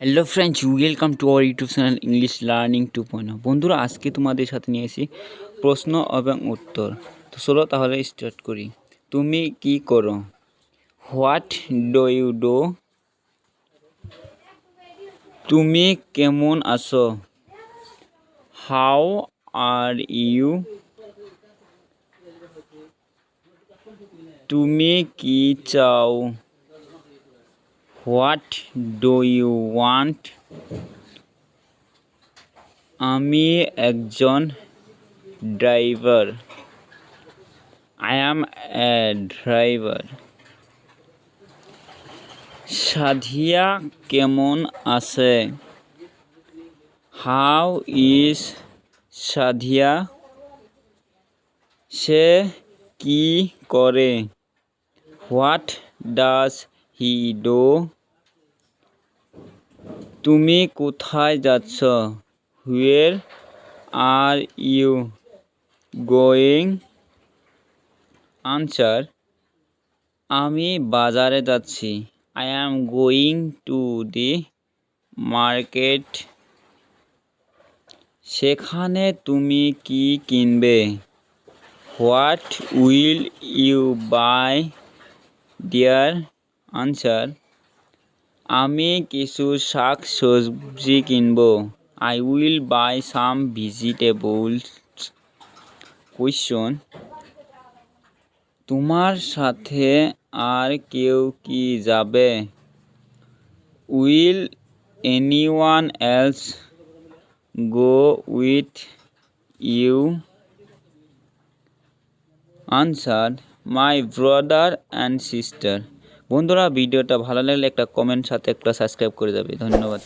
Hello friends, welcome to our YouTube channel English learning 2.0। বন্ধুরা, আজকে তোমাদের সাথে নিয়ে এসেছি প্রশ্ন এবং উত্তর। তো চলো তাহলে স্টার্ট করি। তুমি কি করো? What do you do? তুমি কেমন আছো? How are you? তুমি কি চাও? What do you want? আমি একজন driver. I am a driver. Sadia কেমন আছে? How is Sadia? সে কি করে? What does he do? তুমি কোথায় যাচ্ছ? Where are you going? Answer, আমি বাজারে যাচ্ছি। I am going to the market. সেখানে তুমি কি কিনবে? What will you buy there? Answer, আমি কিছু শাক সবজি কিনব। I will buy some vegetables. Question: তোমার সাথে আর কেউ কি যাবে? Will anyone else go with you? Answer, my brother and sister. বন্ধুরা, ভিডিওটা ভালো লাগলে একটা কমেন্ট সাথে একটা সাবস্ক্রাইব করে যাবে। ধন্যবাদ।